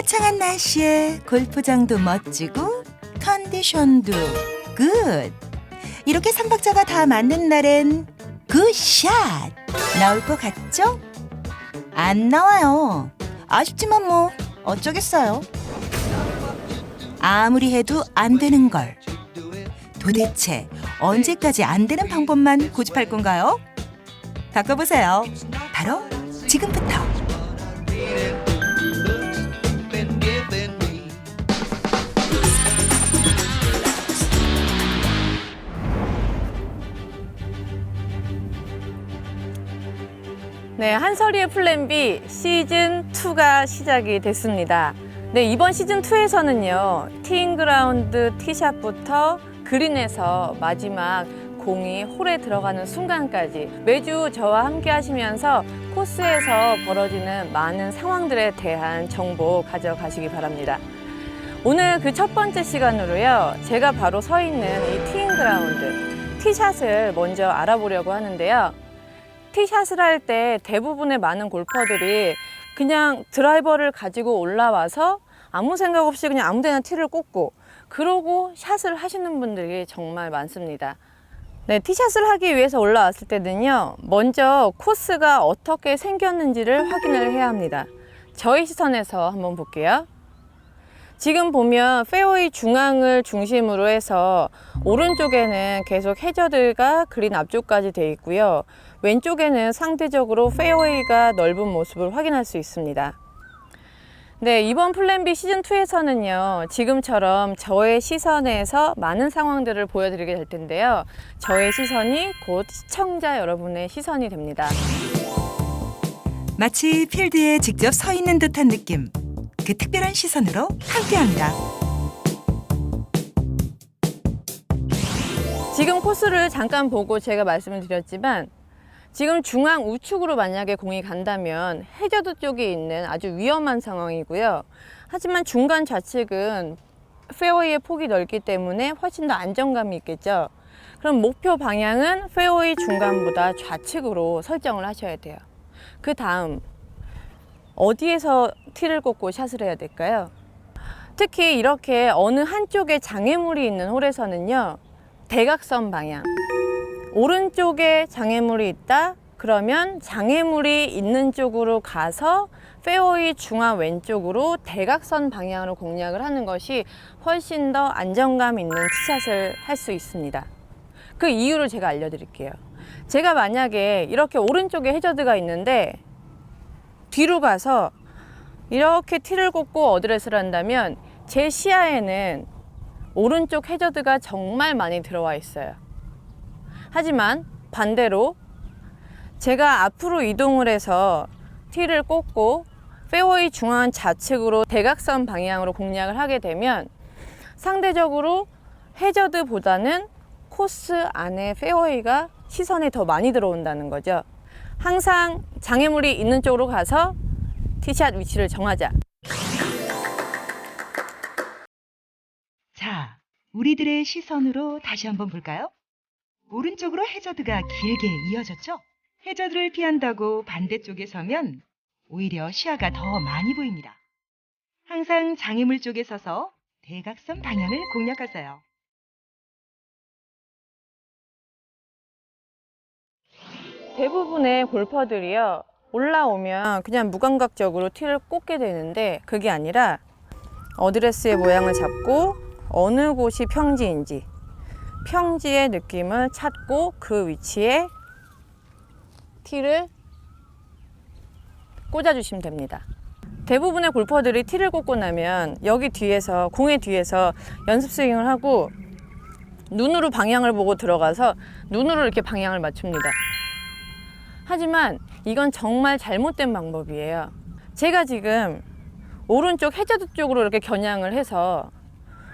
화창한 날씨에 골프장도 멋지고 컨디션도 굿. 이렇게 삼박자가 다 맞는 날엔 굿샷 나올 것 같죠? 안 나와요. 아쉽지만 뭐 어쩌겠어요. 아무리 해도 안 되는 걸. 도대체 언제까지 안 되는 방법만 고집할 건가요? 바꿔보세요. 바로 지금부터. 네, 한설이의 플랜 B 시즌 2가 시작이 됐습니다. 네, 이번 시즌 2에서는요, 티잉 그라운드 티샷부터 그린에서 마지막 공이 홀에 들어가는 순간까지 매주 저와 함께 하시면서 코스에서 벌어지는 많은 상황들에 대한 정보 가져가시기 바랍니다. 오늘 그 첫 번째 시간으로요, 제가 바로 서 있는 이 티잉 그라운드 티샷을 먼저 알아보려고 하는데요. 티샷을 할 때 대부분의 많은 골퍼들이 그냥 드라이버를 가지고 올라와서 아무 생각 없이 그냥 아무 데나 티를 꽂고 그러고 샷을 하시는 분들이 정말 많습니다. 네, 티샷을 하기 위해서 올라왔을 때는요, 먼저 코스가 어떻게 생겼는지를 확인을 해야 합니다. 저희 시선에서 한번 볼게요. 지금 보면 페어웨이 중앙을 중심으로 해서 오른쪽에는 계속 해저드가 그린 앞쪽까지 돼 있고요. 왼쪽에는 상대적으로 페어웨이가 넓은 모습을 확인할 수 있습니다. 네, 이번 플랜 B 시즌 2에서는요, 지금처럼 저의 시선에서 많은 상황들을 보여드리게 될 텐데요. 저의 시선이 곧 시청자 여러분의 시선이 됩니다. 마치 필드에 직접 서 있는 듯한 느낌. 그 특별한 시선으로 함께합니다. 지금 코스를 잠깐 보고 제가 말씀을 드렸지만 지금 중앙 우측으로 만약에 공이 간다면 해저드 쪽에 있는 아주 위험한 상황이고요. 하지만 중간 좌측은 페어웨이의 폭이 넓기 때문에 훨씬 더 안정감이 있겠죠. 그럼 목표 방향은 페어웨이 중간보다 좌측으로 설정을 하셔야 돼요. 그 다음 어디에서 티를 꽂고 샷을 해야 될까요? 특히 이렇게 어느 한쪽에 장애물이 있는 홀에서는요, 대각선 방향, 오른쪽에 장애물이 있다 그러면 장애물이 있는 쪽으로 가서 페어웨이 중앙 왼쪽으로 대각선 방향으로 공략을 하는 것이 훨씬 더 안정감 있는 티샷을 할 수 있습니다. 그 이유를 제가 알려드릴게요. 제가 만약에 이렇게 오른쪽에 해저드가 있는데 뒤로 가서 이렇게 티를 꽂고 어드레스를 한다면 제 시야에는 오른쪽 해저드가 정말 많이 들어와 있어요. 하지만 반대로 제가 앞으로 이동을 해서 티를 꽂고 페어웨이 중앙 좌측으로 대각선 방향으로 공략을 하게 되면 상대적으로 해저드보다는 코스 안에 페어웨이가 시선이 더 많이 들어온다는 거죠. 항상 장애물이 있는 쪽으로 가서 티샷 위치를 정하자. 자, 우리들의 시선으로 다시 한번 볼까요? 오른쪽으로 해저드가 길게 이어졌죠? 해저드를 피한다고 반대쪽에 서면 오히려 시야가 더 많이 보입니다. 항상 장애물 쪽에 서서 대각선 방향을 공략하세요. 대부분의 골퍼들이요, 올라오면 그냥 무감각적으로 티를 꽂게 되는데 그게 아니라 어드레스의 모양을 잡고 어느 곳이 평지인지 평지의 느낌을 찾고 그 위치에 티를 꽂아주시면 됩니다. 대부분의 골퍼들이 티를 꽂고 나면 여기 뒤에서 공의 뒤에서 연습 스윙을 하고 눈으로 방향을 보고 들어가서 눈으로 이렇게 방향을 맞춥니다. 하지만 이건 정말 잘못된 방법이에요. 제가 지금 오른쪽 해저드 쪽으로 이렇게 겨냥을 해서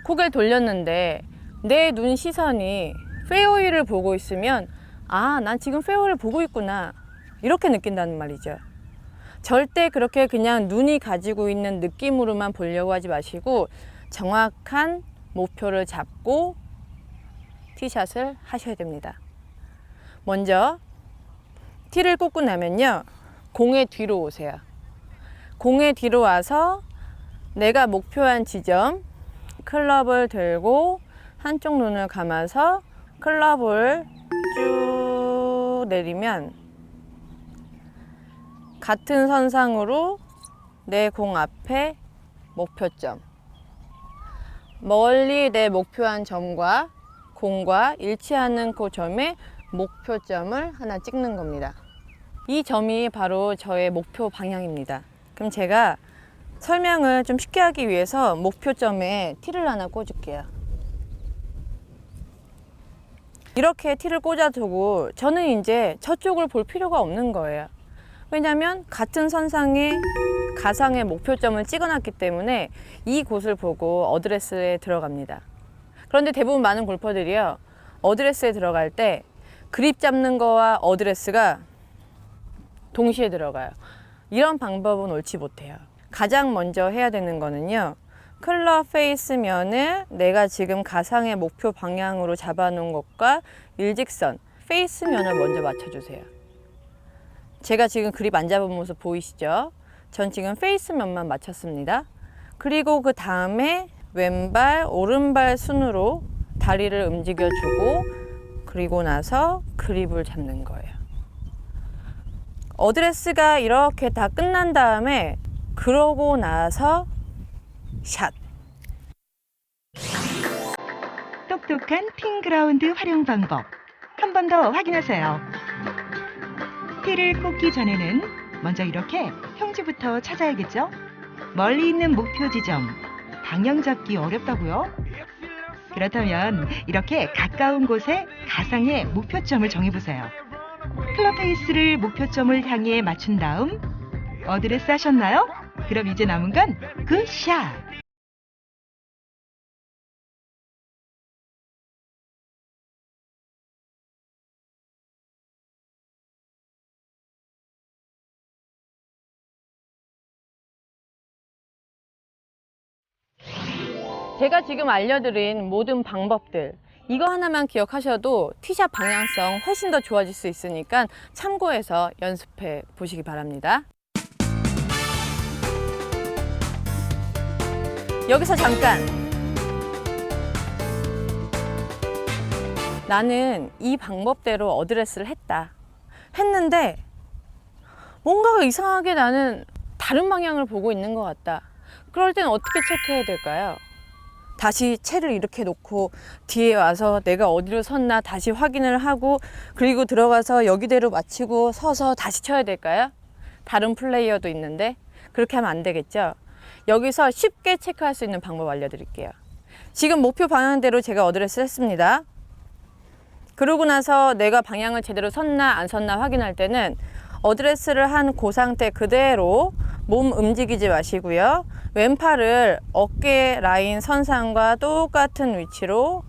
고개를 돌렸는데 내 눈 시선이 페어웨이를 보고 있으면 아, 난 지금 페어웨이를 보고 있구나 이렇게 느낀다는 말이죠. 절대 그렇게 그냥 눈이 가지고 있는 느낌으로만 보려고 하지 마시고 정확한 목표를 잡고 티샷을 하셔야 됩니다. 먼저 티를 꽂고 나면요, 공의 뒤로 오세요. 공의 뒤로 와서 내가 목표한 지점, 클럽을 들고 한쪽 눈을 감아서 클럽을 쭉 내리면 같은 선상으로 내 공 앞에 목표점, 멀리 내 목표한 점과 공과 일치하는 그 점에 목표점을 하나 찍는 겁니다. 이 점이 바로 저의 목표 방향입니다. 그럼 제가 설명을 좀 쉽게 하기 위해서 목표점에 티를 하나 꽂을게요. 이렇게 티를 꽂아두고 저는 이제 저쪽을 볼 필요가 없는 거예요. 왜냐하면 같은 선상에 가상의 목표점을 찍어놨기 때문에 이곳을 보고 어드레스에 들어갑니다. 그런데 대부분 많은 골퍼들이요, 어드레스에 들어갈 때 그립 잡는 거와 어드레스가 동시에 들어가요. 이런 방법은 옳지 못해요. 가장 먼저 해야 되는 거는요, 클럽 페이스면을 내가 지금 가상의 목표 방향으로 잡아놓은 것과 일직선 페이스면을 먼저 맞춰주세요. 제가 지금 그립 안 잡은 모습 보이시죠? 전 지금 페이스면만 맞췄습니다. 그리고 그 다음에 왼발, 오른발 순으로 다리를 움직여주고 그리고 나서 그립을 잡는 거예요. 어드레스가 이렇게 다 끝난 다음에 그러고 나서 샷. 똑똑한 핑그라운드 활용 방법. 한 번 더 확인하세요. 티를 꽂기 전에는 먼저 이렇게 형지부터 찾아야겠죠? 멀리 있는 목표 지점, 방향 잡기 어렵다고요? 그렇다면 이렇게 가까운 곳에 가상의 목표점을 정해보세요. 클럽 페이스를 목표점을 향해 맞춘 다음 어드레스 하셨나요? 그럼 이제 남은 건 굿샷! 제가 지금 알려드린 모든 방법들, 이거 하나만 기억하셔도 티샷 방향성 훨씬 더 좋아질 수 있으니까 참고해서 연습해 보시기 바랍니다. 여기서 잠깐! 나는 이 방법대로 어드레스를 했는데 뭔가가 이상하게 나는 다른 방향을 보고 있는 것 같다. 그럴 땐 어떻게 체크해야 될까요? 다시 채를 이렇게 놓고 뒤에 와서 내가 어디로 섰나 다시 확인을 하고 그리고 들어가서 여기대로 맞추고 서서 다시 쳐야 될까요? 다른 플레이어도 있는데 그렇게 하면 안 되겠죠? 여기서 쉽게 체크할 수 있는 방법 알려드릴게요. 지금 목표 방향대로 제가 어드레스 했습니다. 그러고 나서 내가 방향을 제대로 섰나 안 섰나 확인할 때는 어드레스를 한 그 상태 그대로 몸 움직이지 마시고요. 왼팔을 어깨 라인 선상과 똑같은 위치로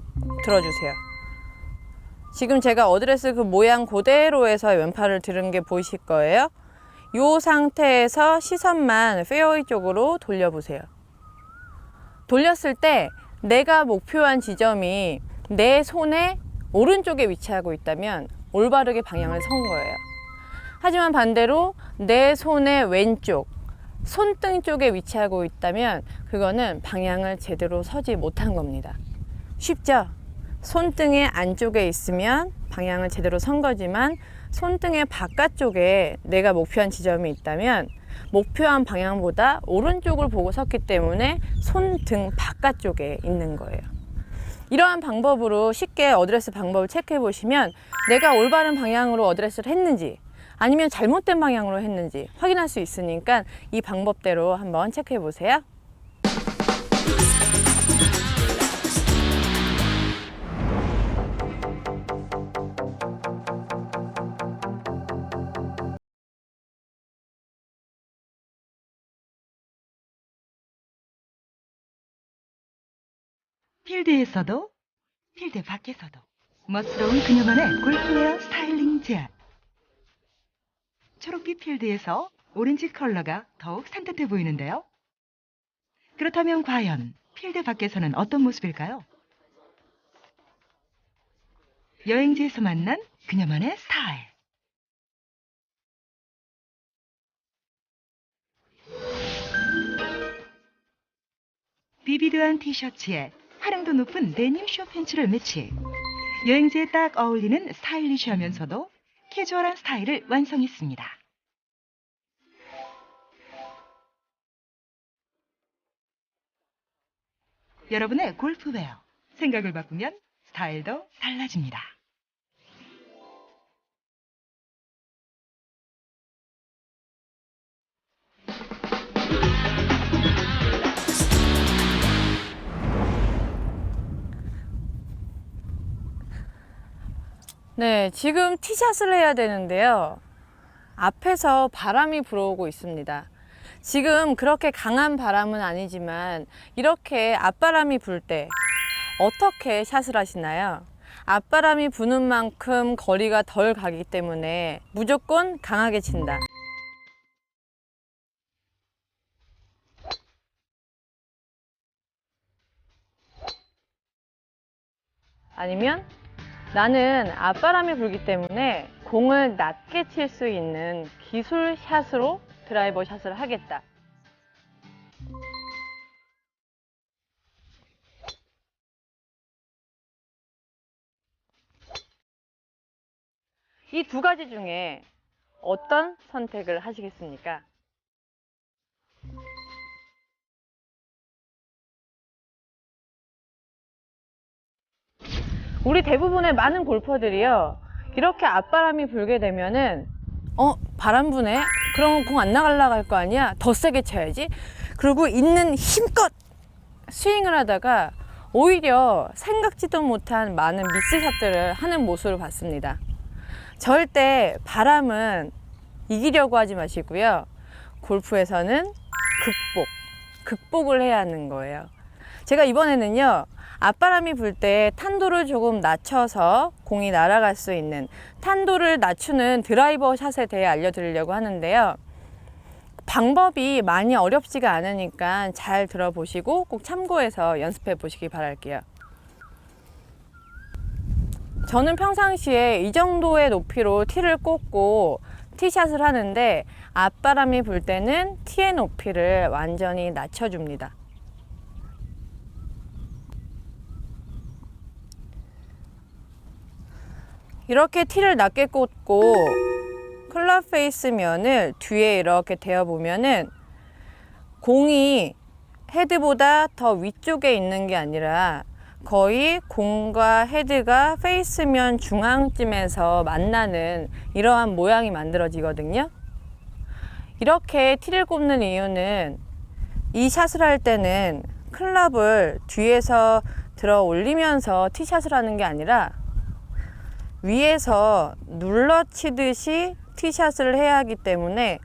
들어주세요. 지금 제가 어드레스 그 모양 그대로 해서 왼팔을 들은 게 보이실 거예요. 이 상태에서 시선만 페어웨이 쪽으로 돌려보세요. 돌렸을 때 내가 목표한 지점이 내 손의 오른쪽에 위치하고 있다면 올바르게 방향을 선 거예요. 하지만 반대로 내 손의 왼쪽, 손등 쪽에 위치하고 있다면 그거는 방향을 제대로 서지 못한 겁니다. 쉽죠? 손등의 안쪽에 있으면 방향을 제대로 선 거지만 손등의 바깥쪽에 내가 목표한 지점이 있다면 목표한 방향보다 오른쪽을 보고 섰기 때문에 손등 바깥쪽에 있는 거예요. 이러한 방법으로 쉽게 어드레스 방법을 체크해 보시면 내가 올바른 방향으로 어드레스를 했는지 아니면 잘못된 방향으로 했는지 확인할 수 있으니까 이 방법대로 한번 체크해 보세요. 필드에서도 필드 밖에서도 멋스러운 그녀만의 골프웨어 스타일링 제안. 초록빛 필드에서 오렌지 컬러가 더욱 산뜻해 보이는데요. 그렇다면 과연 필드 밖에서는 어떤 모습일까요? 여행지에서 만난 그녀만의 스타일. 비비드한 티셔츠에 활용도 높은 데님 숏팬츠를 매치. 여행지에 딱 어울리는 스타일리시하면서도 캐주얼한 스타일을 완성했습니다. 여러분의 골프웨어. 생각을 바꾸면 스타일도 달라집니다. 네, 지금 티샷을 해야 되는데요. 앞에서 바람이 불어오고 있습니다. 지금 그렇게 강한 바람은 아니지만 이렇게 앞바람이 불 때 어떻게 샷을 하시나요? 앞바람이 부는 만큼 거리가 덜 가기 때문에 무조건 강하게 친다. 아니면 나는 앞바람이 불기 때문에 공을 낮게 칠 수 있는 기술 샷으로 드라이버 샷을 하겠다. 이 두 가지 중에 어떤 선택을 하시겠습니까? 우리 대부분의 많은 골퍼들이요, 이렇게 앞바람이 불게 되면은 바람 부네? 그럼 공 안 나가려고 할 거 아니야? 더 세게 쳐야지. 그리고 있는 힘껏 스윙을 하다가 오히려 생각지도 못한 많은 미스샷들을 하는 모습을 봤습니다. 절대 바람은 이기려고 하지 마시고요. 골프에서는 극복을 해야 하는 거예요. 제가 이번에는요, 앞바람이 불 때 탄도를 조금 낮춰서 공이 날아갈 수 있는 탄도를 낮추는 드라이버 샷에 대해 알려드리려고 하는데요. 방법이 많이 어렵지가 않으니까 잘 들어보시고 꼭 참고해서 연습해 보시기 바랄게요. 저는 평상시에 이 정도의 높이로 티를 꽂고 티샷을 하는데, 앞바람이 불 때는 티의 높이를 완전히 낮춰줍니다. 이렇게 티를 낮게 꽂고 클럽 페이스 면을 뒤에 이렇게 대어 보면은 공이 헤드보다 더 위쪽에 있는 게 아니라 거의 공과 헤드가 페이스면 중앙쯤에서 만나는 이러한 모양이 만들어지거든요. 이렇게 티를 꼽는 이유는 이 샷을 할 때는 클럽을 뒤에서 들어 올리면서 티샷을 하는 게 아니라 위에서 눌러치듯이 티샷을 해야 하기 때문에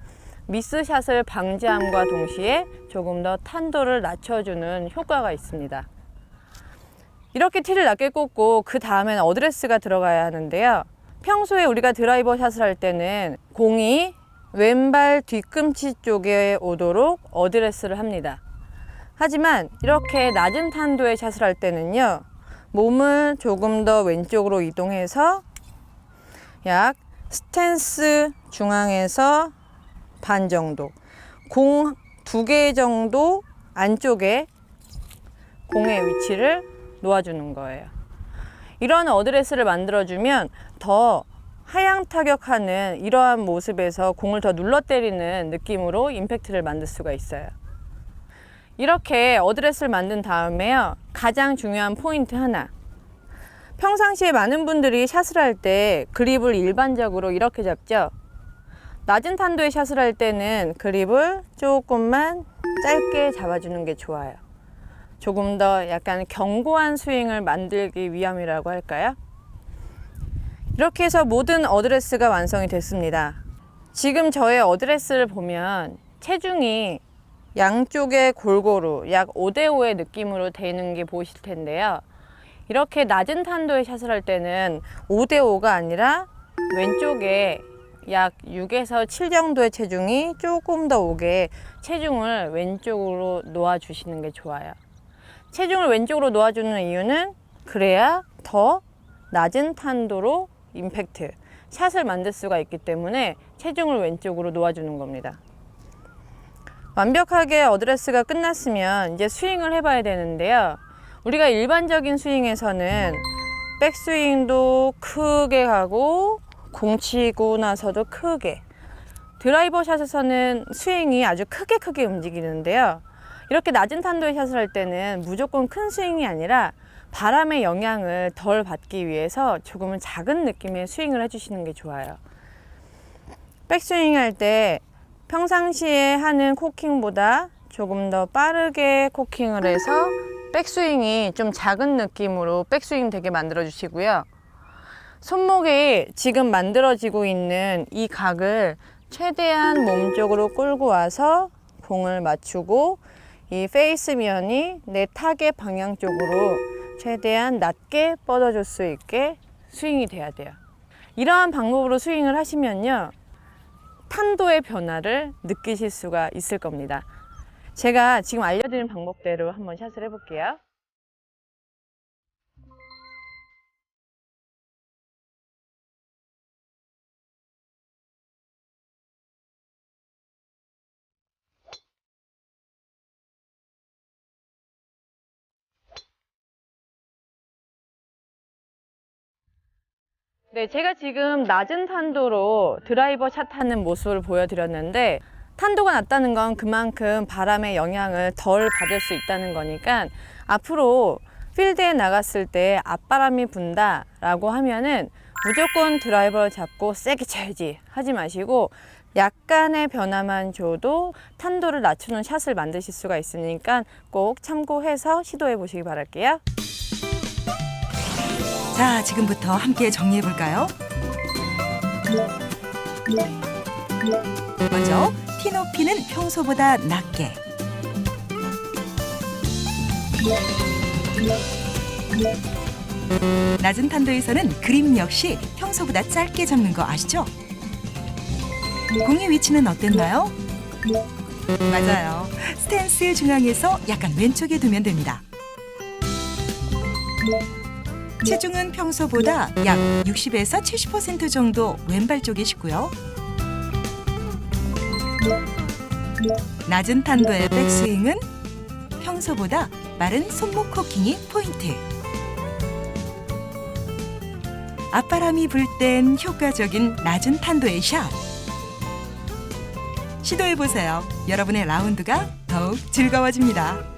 미스샷을 방지함과 동시에 조금 더 탄도를 낮춰주는 효과가 있습니다. 이렇게 티를 낮게 꽂고 그 다음에는 어드레스가 들어가야 하는데요. 평소에 우리가 드라이버 샷을 할 때는 공이 왼발 뒤꿈치 쪽에 오도록 어드레스를 합니다. 하지만 이렇게 낮은 탄도의 샷을 할 때는요, 몸을 조금 더 왼쪽으로 이동해서 약 스탠스 중앙에서 반 정도, 공 2개 정도 안쪽에 공의 위치를 놓아주는 거예요. 이런 어드레스를 만들어주면 더 하향 타격하는 이러한 모습에서 공을 더 눌러 때리는 느낌으로 임팩트를 만들 수가 있어요. 이렇게 어드레스를 만든 다음에요, 가장 중요한 포인트 하나. 평상시에 많은 분들이 샷을 할 때 그립을 일반적으로 이렇게 잡죠. 낮은 탄도의 샷을 할 때는 그립을 조금만 짧게 잡아주는 게 좋아요. 조금 더 약간 견고한 스윙을 만들기 위함이라고 할까요? 이렇게 해서 모든 어드레스가 완성이 됐습니다. 지금 저의 어드레스를 보면 체중이 양쪽에 골고루 약 5대5의 느낌으로 되는 게 보이실 텐데요. 이렇게 낮은 탄도의 샷을 할 때는 5대5가 아니라 왼쪽에 약 6에서 7 정도의 체중이 조금 더 오게 체중을 왼쪽으로 놓아주시는 게 좋아요. 체중을 왼쪽으로 놓아주는 이유는 그래야 더 낮은 탄도로 임팩트, 샷을 만들 수가 있기 때문에 체중을 왼쪽으로 놓아주는 겁니다. 완벽하게 어드레스가 끝났으면 이제 스윙을 해봐야 되는데요. 우리가 일반적인 스윙에서는 백스윙도 크게 가고 공 치고 나서도 크게, 드라이버 샷에서는 스윙이 아주 크게 움직이는데요. 이렇게 낮은 탄도의 샷을 할 때는 무조건 큰 스윙이 아니라 바람의 영향을 덜 받기 위해서 조금은 작은 느낌의 스윙을 해주시는 게 좋아요. 백스윙 할 때 평상시에 하는 코킹보다 조금 더 빠르게 코킹을 해서 백스윙이 좀 작은 느낌으로 백스윙 되게 만들어 주시고요. 손목이 지금 만들어지고 있는 이 각을 최대한 몸쪽으로 끌고 와서 공을 맞추고 이 페이스 면이 내 타겟 방향 쪽으로 최대한 낮게 뻗어줄 수 있게 스윙이 돼야 돼요. 이러한 방법으로 스윙을 하시면요, 탄도의 변화를 느끼실 수가 있을 겁니다. 제가 지금 알려드린 방법대로 한번 샷을 해볼게요. 네, 제가 지금 낮은 탄도로 드라이버 샷하는 모습을 보여드렸는데, 탄도가 낮다는 건 그만큼 바람의 영향을 덜 받을 수 있다는 거니까 앞으로 필드에 나갔을 때 앞바람이 분다 라고 하면은 무조건 드라이버를 잡고 세게 쳐야지 하지 마시고 약간의 변화만 줘도 탄도를 낮추는 샷을 만드실 수가 있으니까 꼭 참고해서 시도해 보시기 바랄게요. 자, 지금부터 함께 정리해 볼까요? 먼저 티 높이는 평소보다 낮게, 낮은 탄도에서는 그립 역시 평소보다 짧게 잡는 거 아시죠? 공의 위치는 어땠나요? 맞아요. 스탠스 중앙에서 약간 왼쪽에 두면 됩니다. 체중은 평소보다 약 60에서 70% 정도 왼발 쪽에 싣고요. 낮은 탄도의 백스윙은 평소보다 빠른 손목 코킹이 포인트. 앞바람이 불 땐 효과적인 낮은 탄도의 샷. 시도해보세요. 여러분의 라운드가 더욱 즐거워집니다.